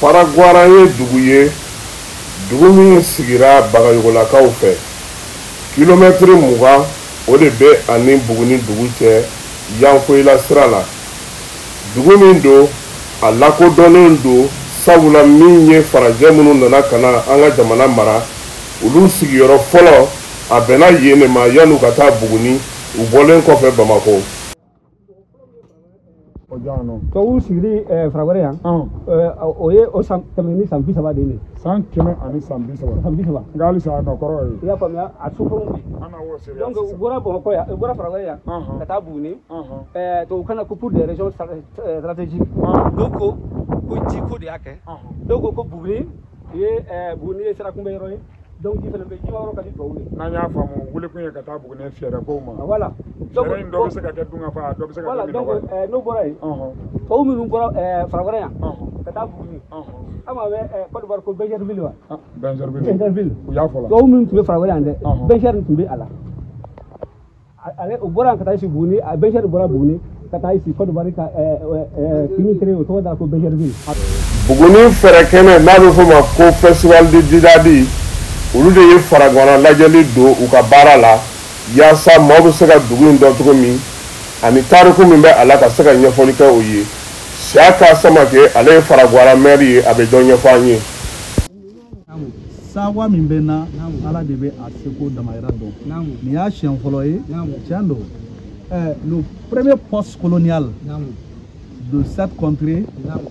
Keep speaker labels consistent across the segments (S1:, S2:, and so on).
S1: Faragwara ye dugu ye, dugu min sigira Bagayogolakaw fɛ. Kilomètre 20 o de bɛ ani Buguni dugu cɛ Yanfoyila sira la. Dugu min do a lakodɔnnen do sabula min ye farajɛ minnu nana kana an ka jamana mara olu sigiyɔrɔ fɔlɔ a bɛnna yen de ma yan'u ka taa Buguni u bɔlen kɔfɛ Bamako.
S2: Kau siri Faragwara yan o ye o tɛmɛ ni san 30 de ye
S3: san 100 ani san 30 ngali sa na kɔrɔ ye
S2: i y'a faamuya a suforo donc u bɔra Bamako yan u bɔra Faragwara yan ka taa Buguni to kana ko pour des régions stratégiques donc ko ji ko de y'a kɛ donc ko Buguni ye Buguni ye sira kunbɛ yɔrɔ ye donc ji fana bɛ ji yɔrɔ ka di tubabuw ye
S3: n'an y'a faamu wele kun ye ka taa Buguni fɛɛrɛ kow ma
S2: voilà
S3: donc dɔ bɛ se ka kɛ dunga fa dɔ bɛ se ka
S2: voilà donc n'o bɔra yen tubabu minnu bɔra Faragwara yan ka taa Buguni ama bɛ Côte d'Ivoire ko Benjerville wa Benjerville
S3: u y'a fɔ la
S2: tubabu minnu tun bɛ Faragwara yan dɛ Benjer tun bɛ a la ale o bɔra ka taa isi Buguni Benjer bɔra Buguni ka taa isi Côte d'Ivoire ka kimitere o tɔgɔ da ko Benjerville.
S1: Buguni fɛrɛ kɛnɛ n'a bɛ fɔ ma ko festival de Didadi olu de ye Faragwara lajɛli don u ka baara la yaasa maaw bɛ se ka dugu in dɔn cogo min ani tariku min bɛ a la ka se ka ɲɛfɔli kɛ o ye. Siaka Samake ale ye Faragwara maire ye a bɛ dɔ ɲɛfɔ an ye.
S4: Sawa min bɛ na ala de bɛ a seko damayira dɔn nin y'a siɲɛ fɔlɔ ye tiɲɛ don le premier poste colonial de cette contrée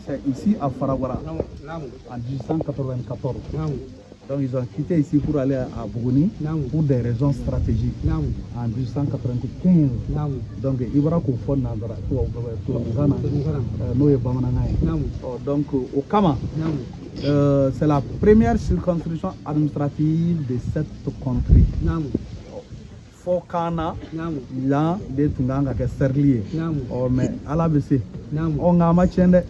S4: c'est ici à Faragwara en 1894. Donc ils ont quitté ici pour aller à Buguni pour des raisons stratégiques en 1895. Donc Ibra Koufon Nandara, nous donc au Kama, c'est la première circonscription administrative de cette contrée. Fokana, là, des Tunganga qui est serlier. Oh, mais à la BC, on a machende,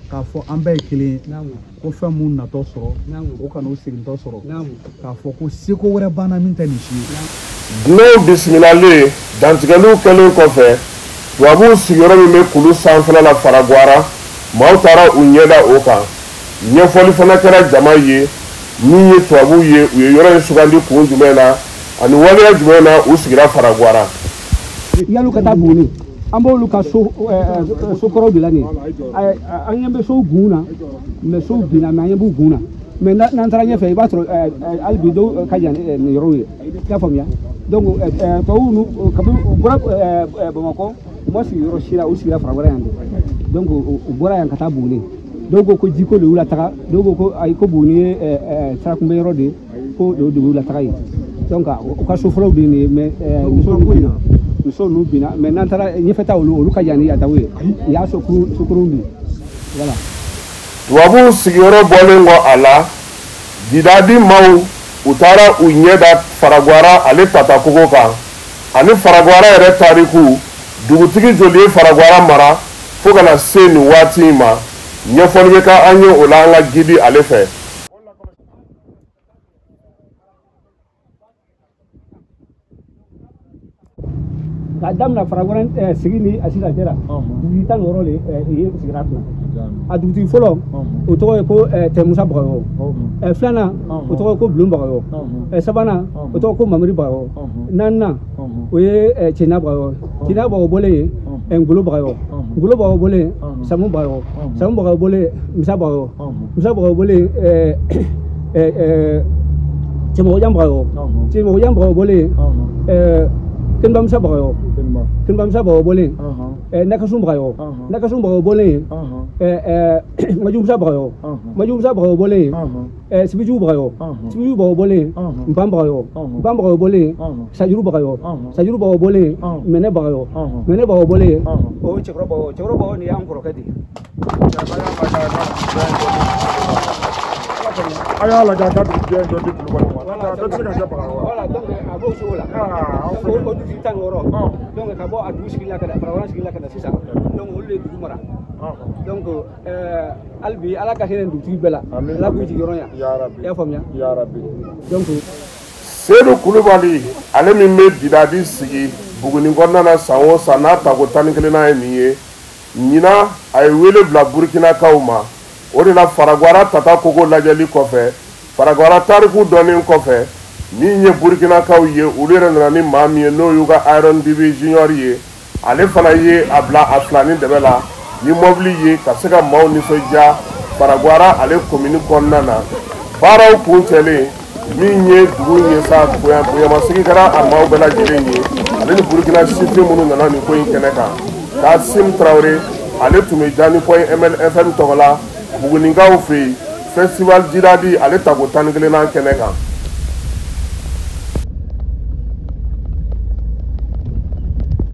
S4: car faut en béquiller, qu'on fait mon natosoro, aucun aussi natosoro, car faut que si qu'on aurait banamintanichi.
S1: Nous, bismillah, dans ce que nous faisons, tu as vu si on a mis Koulou sans faire la Faragwara, Mautara ou Nieda Oka, Niafoli Fanakara Jamaye, ni tu as vu, il y aura un sougandi pour Jumena. Ani waliya jumɛn na u sigira Faragwara.
S2: Yalu ka taa Buguni an b'olu ka so kɔrɔw de la nin an ɲɛ bɛ sow gun na mais sow binna mais an ɲɛ b'u gun na mais n'an taara ɲɛfɛ i b'a sɔrɔ hali bi dɔw ka jan nin yɔrɔw ye i y'a faamuya donc tubabuw kabini u bɔra Bamako u ma sigi yɔrɔ si la u sigira Faragwara yan de donc u bɔra yan ka taa Buguni dɔw ko jiko de y'u lataga dɔw ko ayi ko Buguni ye sirakunbɛ yɔrɔ de ko de y'u lataga ye. Donc au cas où fɔlɔ bɛ mais muso n'u binna mais n'an taara ɲɛfɛta olu ka jan ni Yatawe i y'a sukuru bi voilà.
S1: Tubabuw sigiyɔrɔ bɔlen kɔ a la Didadi maaw u taara u ɲɛ da Faragwara ale tatacogo kan ani Faragwara yɛrɛ tariku dugutigi joli ye Faragwara mara fo kana se nin waati in ma ɲɛfɔli bɛ kɛ an ye o la an ka gidi ale fɛ.
S2: Ka damina Faragwara sigi ni a sisan cɛla dugutigi tan wɔɔrɔ de ye sigira tun a dugutigi fɔlɔ o tɔgɔ ye ko Tɛmusa Bagayogo filanan o tɔgɔ ye ko Bulon Bagayogo sabanan o tɔgɔ ko Mamadi Bagayogo naaninan o ye Cɛna Bagayogo Cɛna Bagayogo bɔlen Ngolo Bagayogo Ngolo Bagayogo bɔlen Samu Bagayogo Samu Bagayogo bɔlen Misa Bagayogo Misa Bagayogo bɔlen Cɛmɔgɔjan Bagayogo Cɛmɔgɔjan Bagayogo bɔlen Kenba Musa Bagayogo Kenba Musa Bagayogo bɔlen Nakasum Bagayogo Nakasum Bagayogo bɔlen Maju Musa Bagayogo Maju Musa Bagayogo bɔlen Sibiju Bagayogo Sibiju Bagayogo bɔlen Npan Bagayogo Npan Bagayogo bɔlen Sajuru Bagayogo Sajuru Bagayogo bɔlen Mɛnɛ Bagayogo Mɛnɛ Bagayogo bɔlen o ye Cɛkɔrɔba Bagayogo Cɛkɔrɔba Bagayogo nin y'an kɔrɔkɛ de
S3: Aya la gata du bien do di Kulubali wala do se ka ja Bagayogo
S2: voilà donc a b'o cogo la o dugutigi tan wɔɔrɔ donc ka bɔ a dugu sigila ka na Faragwara sigila ka na sisan donc olu de dugu mara donc hali bi ala ka hinɛ dugutigi bɛɛ la ala k'u jigi yɔrɔ yan i y'a faamuya donc
S1: Seydou Kulubali ale min bɛ Didadi sigi Buguni kɔnɔna na san o san n'a tako 11 ye nin ye ɲina a ye wele bila Burkinakaw ma o de la Faragwara tata kogo lajɛli kɔfɛ Faragwara tariku dɔnnen kɔfɛ min ye Burkinakaw ye olu yɛrɛ nana ni maa min ye n'o y'u ka Iron DB Junior ye ale fana ye a bila a filani dɛbɛ la ni mobili ye ka se ka maaw nisɔndiya Faragwara ale commune kɔnɔna na baaraw kuncɛlen min ye dugu ye sa bonyamasegi kɛra a maaw bɛɛ lajɛlen ye ale ni Burkina sifin minnu nana nin ko in kɛnɛ kan Kassim Traoré ale tun bɛ Jani Point MLFM tɔgɔ la Bugunikaw fɛ yen festival Jiradi ale tako 11 kɛnɛ kan